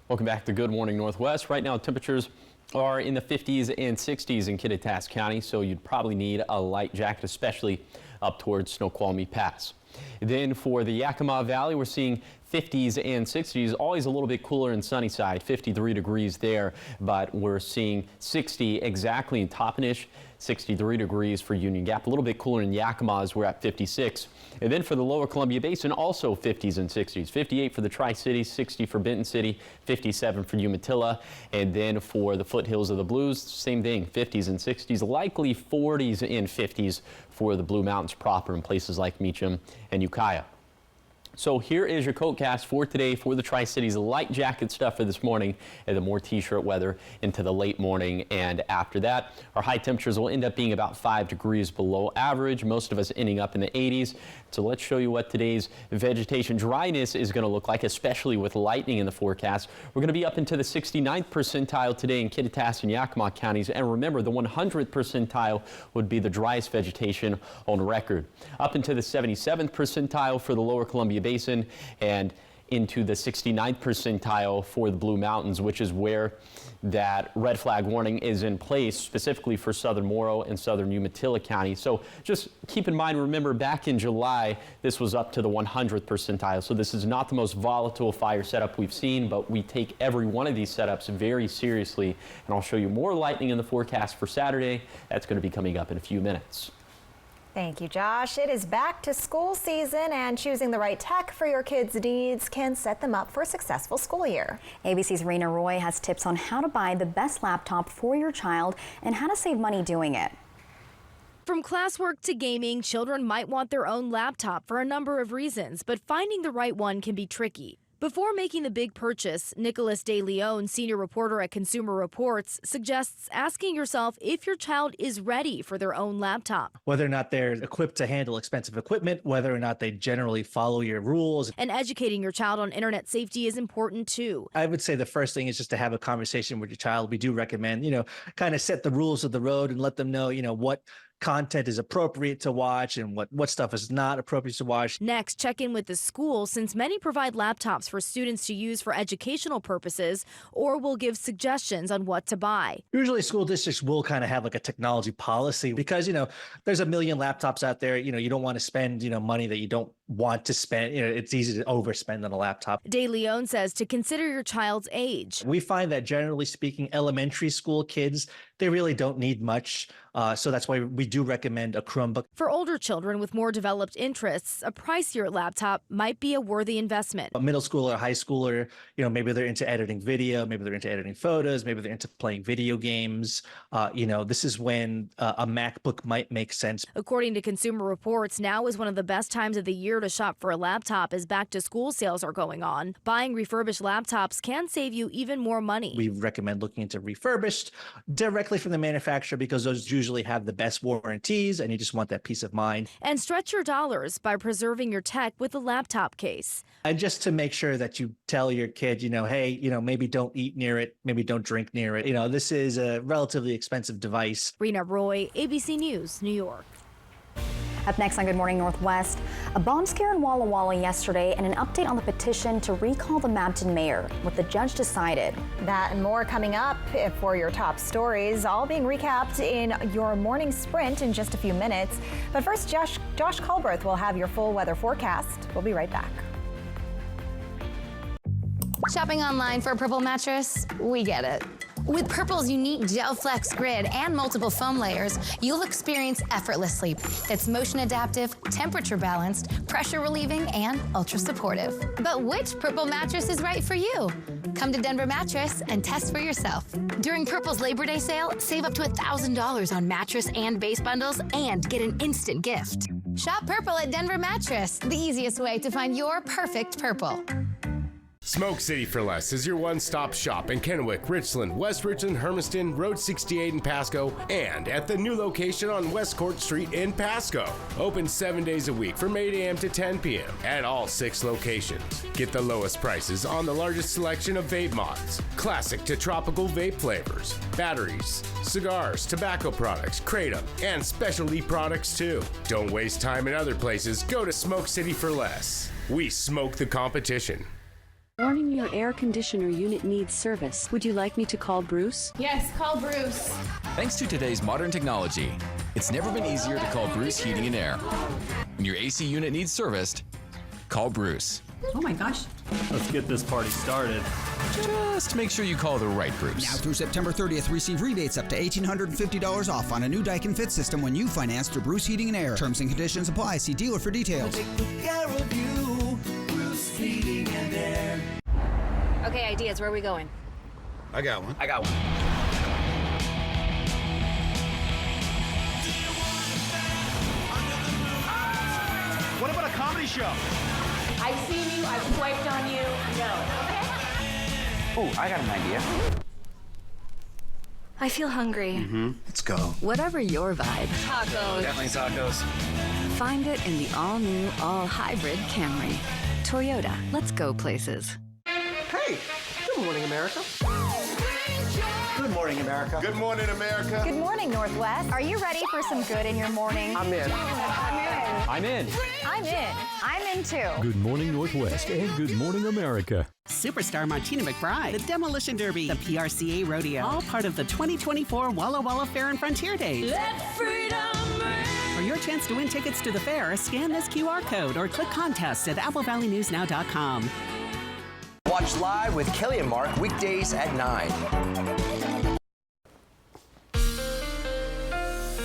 Welcome back to Good Morning Northwest. Right now, temperatures are in the 50s and 60s in Kittitas County, so you'd probably need a light jacket, especially up towards Snoqualmie Pass. Then for the Yakima Valley, we're seeing 50s and 60s, always a little bit cooler in Sunnyside, 53 degrees there, but we're seeing 60 exactly in Toppenish, 63 degrees for Union Gap, a little bit cooler in Yakima as we're at 56. And then for the lower Columbia Basin, also 50s and 60s, 58 for the Tri-Cities, 60 for Benton City, 57 for Umatilla. And then for the foothills of the Blues, same thing, 50s and 60s, likely 40s and 50s for the Blue Mountains proper in places like Meacham and Ukiah. So here is your coatcast for today for the Tri-Cities. Light jacket stuff for this morning and the more t-shirt weather into the late morning. And after that, our high temperatures will end up being about 5 degrees below average. Most of us ending up in the 80s. So let's show you what today's vegetation dryness is going to look like, especially with lightning in the forecast. We're going to be up into the 69th percentile today in Kittitas and Yakima counties. And remember, the 100th percentile would be the driest vegetation on record. Up into the 77th percentile for the lower Columbia Basin, and into the 69th percentile for the Blue Mountains, which is where that red flag warning is in place specifically for southern Morrow and southern Umatilla County. So just keep in mind, remember back in July, this was up to the 100th percentile. So this is not the most volatile fire setup we've seen, but we take every one of these setups very seriously. And I'll show you more lightning in the forecast for Saturday. That's going to be coming up in a few minutes. Thank you, Josh. It is back to school season, and choosing the right tech for your kids' needs can set them up for a successful school year. ABC's Rena Roy has tips on how to buy the best laptop for your child and how to save money doing it. From classwork to gaming, children might want their own laptop for a number of reasons, but finding the right one can be tricky. Before making the big purchase, Nicholas De Leon, senior reporter at Consumer Reports, suggests asking yourself if your child is ready for their own laptop. Whether or not they're equipped to handle expensive equipment, whether or not they generally follow your rules. And educating your child on internet safety is important too. I would say the first thing is just to have a conversation with your child. We do recommend, kind of set the rules of the road and let them know, what content is appropriate to watch and what stuff is not appropriate to watch. Next, check in with the school, since many provide laptops for students to use for educational purposes or will give suggestions on what to buy. Usually school districts will kind of have like a technology policy because, there's a million laptops out there. You don't want to spend, money that you don't want to spend. It's easy to overspend on a laptop. De Leon says to consider your child's age. We find that generally speaking, elementary school kids, they really don't need much. So that's why we do recommend a Chromebook. For older children with more developed interests, a pricier laptop might be a worthy investment. A middle schooler, a high schooler, maybe they're into editing video, maybe they're into editing photos, maybe they're into playing video games. This is when a MacBook might make sense. According to Consumer Reports, now is one of the best times of the year to shop for a laptop as back-to-school sales are going on. Buying refurbished laptops can save you even more money. We recommend looking into refurbished directly from the manufacturer because those usually have the best warranties and you just want that peace of mind. And stretch your dollars by preserving your tech with a laptop case. And just to make sure that you tell your kid, hey, maybe don't eat near it, maybe don't drink near it. This is a relatively expensive device. Rena Roy, ABC News, New York. Up next on Good Morning Northwest, a bomb scare in Walla Walla yesterday and an update on the petition to recall the Mabton mayor, what the judge decided. That and more coming up for your top stories, all being recapped in your morning sprint in just a few minutes. But first, Josh Culberth will have your full weather forecast. We'll be right back. Shopping online for a Purple mattress? We get it. With Purple's unique Gel Flex grid and multiple foam layers, you'll experience effortless sleep that's motion adaptive, temperature balanced, pressure relieving, and ultra supportive. But which Purple mattress is right for you? Come to Denver Mattress and test for yourself. During Purple's Labor Day sale, save up to $1,000 on mattress and base bundles and get an instant gift. Shop Purple at Denver Mattress, the easiest way to find your perfect Purple. Smoke City for Less is your one-stop shop in Kennewick, Richland, West Richland, Hermiston, Road 68 in Pasco, and at the new location on West Court Street in Pasco. Open 7 days a week from 8 a.m. to 10 p.m. at all 6 locations. Get the lowest prices on the largest selection of vape mods, classic to tropical vape flavors, batteries, cigars, tobacco products, kratom, and specialty products too. Don't waste time in other places. Go to Smoke City for Less. We smoke the competition. Warning, your air conditioner unit needs service. Would you like me to call Bruce? Yes, call Bruce. Thanks to today's modern technology, it's never been easier to call Bruce Heating and Air. When your AC unit needs serviced, call Bruce. Oh my gosh. Let's get this party started. Just make sure you call the right Bruce. Now through September 30th, receive rebates up to $1,850 off on a new Daikin Fit system when you finance through Bruce Heating and Air. Terms and conditions apply. See dealer for details. We'll take good care of you, Bruce Heating and Air. Okay, ideas. Where are we going? I got one. What about a comedy show? I've seen you, I've swiped on you. No. Oh, I got an idea. I feel hungry. Let's go. Whatever your vibe. Tacos. Definitely tacos. Find it in the all-new, all-hybrid Camry. Toyota. Let's go places. Hey, good morning, America. Good morning, America. Good morning, America. Good morning, Northwest. Are you ready for some good in your morning? I'm in. I'm in. I'm in. I'm in too. Good morning, Northwest, and good morning, America. Superstar Martina McBride, the Demolition Derby, the PRCA Rodeo, all part of the 2024 Walla Walla Fair and Frontier Days. Let freedom ring. For your chance to win tickets to the fair, scan this QR code or click contests at applevalleynewsnow.com. Watch live with Kelly and Mark weekdays at 9.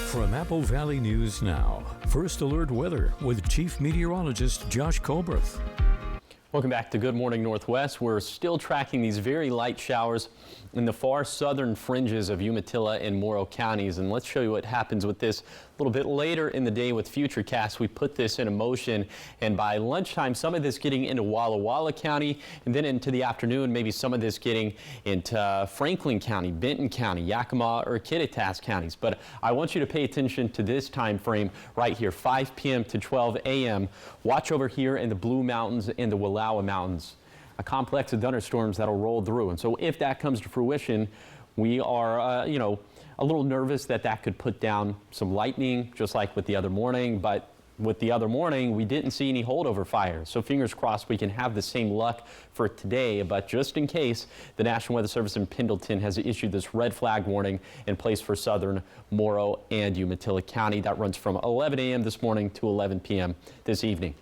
From Apple Valley News Now, First Alert Weather with Chief Meteorologist Josh Colbreth. Welcome back to Good Morning Northwest. We're still tracking these very light showers in the far southern fringes of Umatilla and Morrow counties. And let's show you what happens with this a little bit later in the day with Futurecast. We put this in motion, and by lunchtime, some of this getting into Walla Walla County, and then into the afternoon, maybe some of this getting into Franklin County, Benton County, Yakima, or Kittitas counties. But I want you to pay attention to this time frame right here, 5 p.m. to 12 a.m. Watch over here in the Blue Mountains and the Wallowa Mountains. A complex of thunderstorms that'll roll through. And so if that comes to fruition, we are, a little nervous that that could put down some lightning, just like with the other morning. But with the other morning, we didn't see any holdover fires. So fingers crossed we can have the same luck for today. But just in case, the National Weather Service in Pendleton has issued this red flag warning in place for southern Morrow and Umatilla County. That runs from 11 a.m. this morning to 11 p.m. this evening.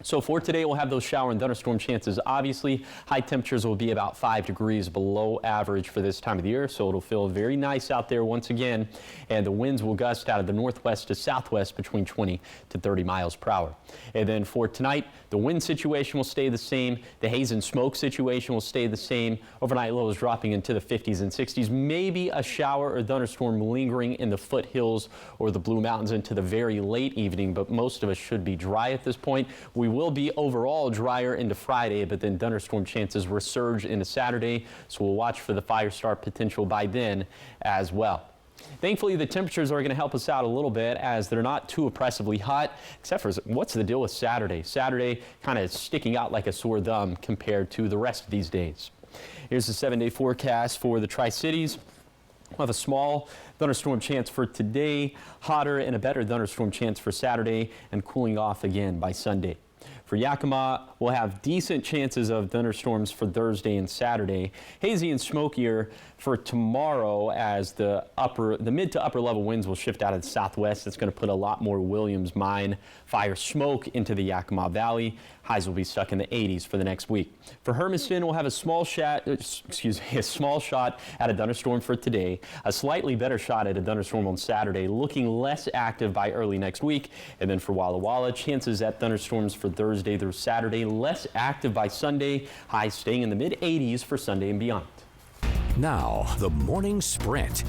So for today, we'll have those shower and thunderstorm chances. Obviously, high temperatures will be about 5 degrees below average for this time of the year, so it'll feel very nice out there once again. And the winds will gust out of the northwest to southwest between 20 to 30 miles per hour. And then for tonight, the wind situation will stay the same. The haze and smoke situation will stay the same. Overnight lows dropping into the 50s and 60s. Maybe a shower or thunderstorm lingering in the foothills or the Blue Mountains into the very late evening, but most of us should be dry at this point. We will be overall drier into Friday, but then thunderstorm chances resurge into Saturday, so we'll watch for the fire start potential by then as well. Thankfully, the temperatures are going to help us out a little bit as they're not too oppressively hot, except for what's the deal with Saturday? Saturday kind of sticking out like a sore thumb compared to the rest of these days. Here's the 7-day forecast for the Tri-Cities. We'll have a small thunderstorm chance for today, hotter and a better thunderstorm chance for Saturday, and cooling off again by Sunday. For Yakima, we'll have decent chances of thunderstorms for Thursday and Saturday. Hazy and smokier for tomorrow as the mid to upper level winds will shift out of the southwest. It's going to put a lot more Williams Mine fire smoke into the Yakima Valley. Highs will be stuck in the 80s for the next week. For Hermiston, we'll have a small shot at a thunderstorm for today, a slightly better shot at a thunderstorm on Saturday, looking less active by early next week. And then for Walla Walla, chances at thunderstorms for Thursday through Saturday, less active by Sunday, highs staying in the mid 80s for Sunday and beyond. Now, the morning sprint.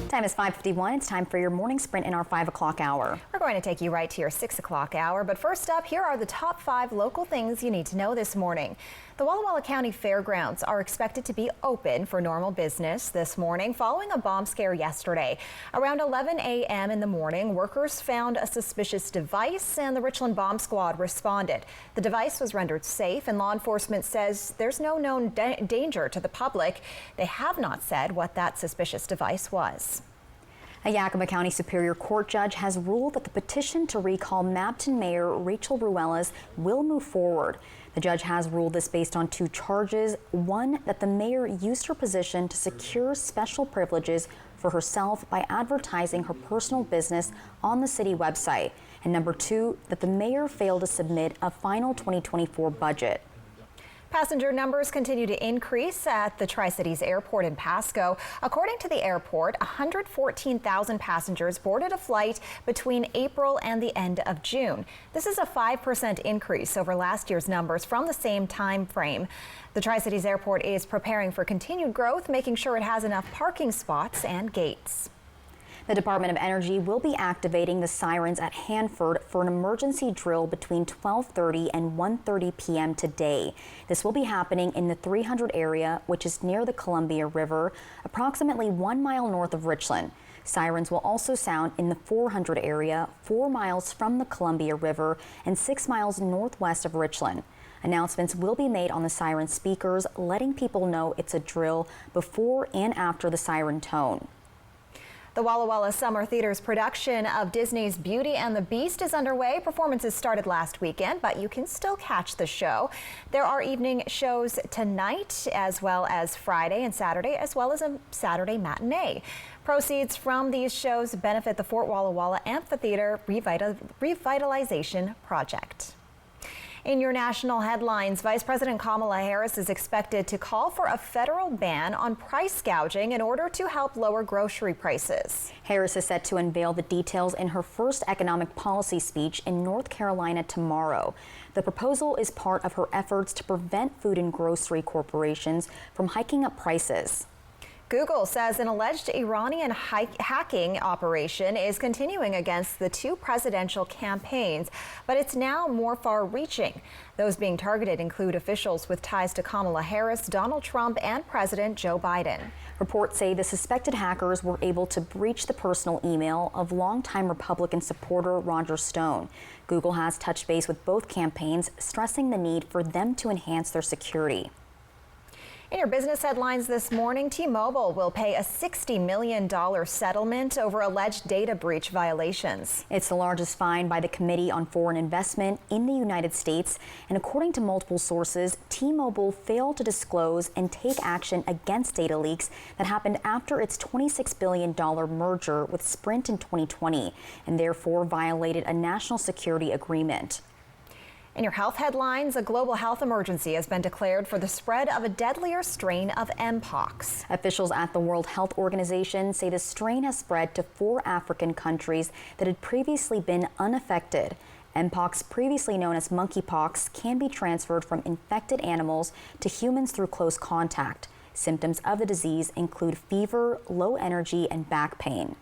Time is 5:51. It's time for your morning sprint in our 5 o'clock hour. We're going to take you right to your 6 o'clock hour. But first up, here are the top 5 local things you need to know this morning. The Walla Walla County Fairgrounds are expected to be open for normal business this morning following a bomb scare yesterday. Around 11 a.m. in the morning, workers found a suspicious device and the Richland Bomb Squad responded. The device was rendered safe and law enforcement says there's no known danger to the public. They have not said what that suspicious device was. A Yakima County Superior Court judge has ruled that the petition to recall Mabton Mayor Rachel Ruelas will move forward. The judge has ruled this based on 2 charges. One, that the mayor used her position to secure special privileges for herself by advertising her personal business on the city website. And number 2, that the mayor failed to submit a final 2024 budget. Passenger numbers continue to increase at the Tri-Cities Airport in Pasco. According to the airport, 114,000 passengers boarded a flight between April and the end of June. This is a 5% increase over last year's numbers from the same time frame. The Tri-Cities Airport is preparing for continued growth, making sure it has enough parking spots and gates. The Department of Energy will be activating the sirens at Hanford for an emergency drill between 12:30 and 1:30 p.m. today. This will be happening in the 300 area, which is near the Columbia River, approximately 1 mile north of Richland. Sirens will also sound in the 400 area, 4 miles from the Columbia River and 6 miles northwest of Richland. Announcements will be made on the siren speakers, letting people know it's a drill before and after the siren tone. The Walla Walla Summer Theater's production of Disney's Beauty and the Beast is underway. Performances started last weekend, but you can still catch the show. There are evening shows tonight, as well as Friday and Saturday, as well as a Saturday matinee. Proceeds from these shows benefit the Fort Walla Walla Amphitheater Revitalization Project. In your national headlines, Vice President Kamala Harris is expected to call for a federal ban on price gouging in order to help lower grocery prices. Harris is set to unveil the details in her first economic policy speech in North Carolina tomorrow. The proposal is part of her efforts to prevent food and grocery corporations from hiking up prices. Google says an alleged Iranian hacking operation is continuing against the two presidential campaigns, but it's now more far-reaching. Those being targeted include officials with ties to Kamala Harris, Donald Trump, and President Joe Biden. Reports say the suspected hackers were able to breach the personal email of longtime Republican supporter Roger Stone. Google has touched base with both campaigns, stressing the need for them to enhance their security. In your business headlines this morning, T-Mobile will pay a $60 million settlement over alleged data breach violations. It's the largest fine by the Committee on Foreign Investment in the United States, and according to multiple sources, T-Mobile failed to disclose and take action against data leaks that happened after its $26 billion merger with Sprint in 2020, and therefore violated a national security agreement. In your health headlines, a global health emergency has been declared for the spread of a deadlier strain of Mpox. Officials at the World Health Organization say the strain has spread to 4 African countries that had previously been unaffected. Mpox, previously known as monkeypox, can be transferred from infected animals to humans through close contact. Symptoms of the disease include fever, low energy, and back pain.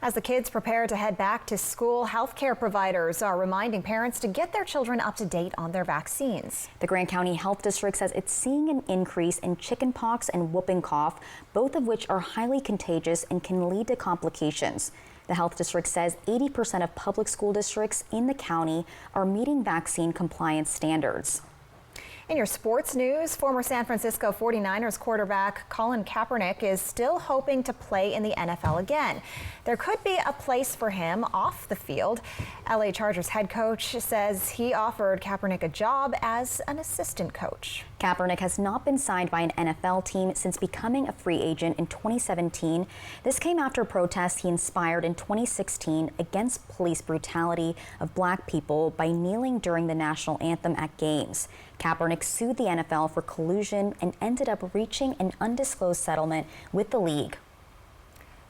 As the kids prepare to head back to school, healthcare providers are reminding parents to get their children up to date on their vaccines. The Grand County Health District says it's seeing an increase in chickenpox and whooping cough, both of which are highly contagious and can lead to complications. The health district says 80% of public school districts in the county are meeting vaccine compliance standards. In your sports news, former San Francisco 49ers quarterback Colin Kaepernick is still hoping to play in the NFL again. There could be a place for him off the field. LA Chargers head coach says he offered Kaepernick a job as an assistant coach. Kaepernick has not been signed by an NFL team since becoming a free agent in 2017. This came after protests he inspired in 2016 against police brutality of black people by kneeling during the national anthem at games. Kaepernick sued the NFL for collusion and ended up reaching an undisclosed settlement with the league.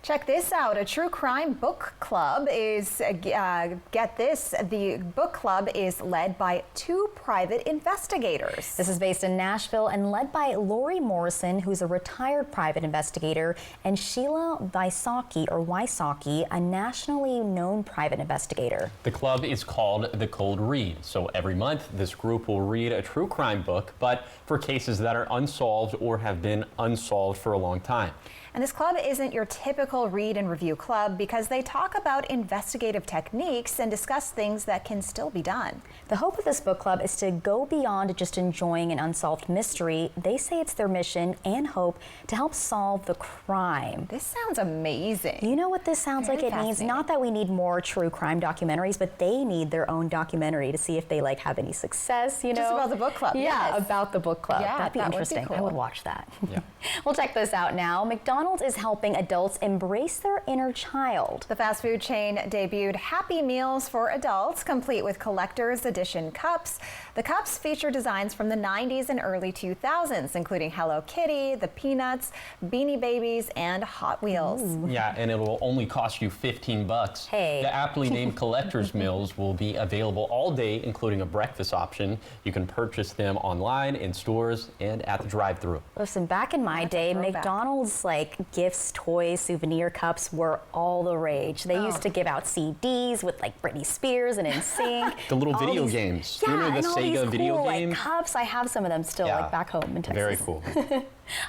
Check this out. A true crime book club is, get this, the book club is led by 2 private investigators. This is based in Nashville and led by Lori Morrison, who's a retired private investigator, and Sheila Wysocki, a nationally known private investigator. The club is called The Cold Read. So every month, this group will read a true crime book, but for cases that are unsolved or have been unsolved for a long time. And this club isn't your typical read and review club because they talk about investigative techniques and discuss things that can still be done. The hope of this book club is to go beyond just enjoying an unsolved mystery. They say it's their mission and hope to help solve the crime. This sounds amazing. You know what this sounds like? It means not that we need more true crime documentaries, but they need their own documentary to see if they have any success, you know? Just about the book club. Yeah, yes. About the book club. Yeah, that'd be interesting. Cool. I would watch that. Yeah. Well, check this out now. McDonald's is helping adults embrace their inner child. The fast food chain debuted Happy Meals for adults, complete with collector's edition cups. The cups feature designs from the 90s and early 2000s, including Hello Kitty, the Peanuts, Beanie Babies, and Hot Wheels. Ooh. Yeah, and it will only cost you $15. Hey. The aptly named collector's meals will be available all day, including a breakfast option. You can purchase them online, in stores, and at the drive-thru. Listen, back in my day, McDonald's like gifts, toys, souvenir cups were all the rage. They used to give out CDs with like Britney Spears and NSYNC. The little video games. Yeah, you remember and the all Sega these video cool, game? Like, cups. I have some of them still, like back home in Texas. Very cool.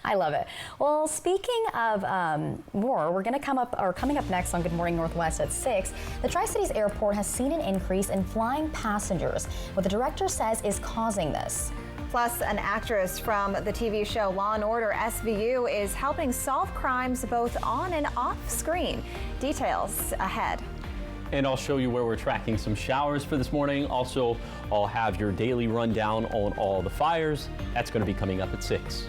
I love it. Well, speaking of more, we're going to coming up next on Good Morning Northwest at 6. The Tri-Cities Airport has seen an increase in flying passengers. What the director says is causing this. Plus, an actress from the TV show Law & Order SVU is helping solve crimes both on and off screen. Details ahead. And I'll show you where we're tracking some showers for this morning. Also, I'll have your daily rundown on all the fires. That's going to be coming up at 6.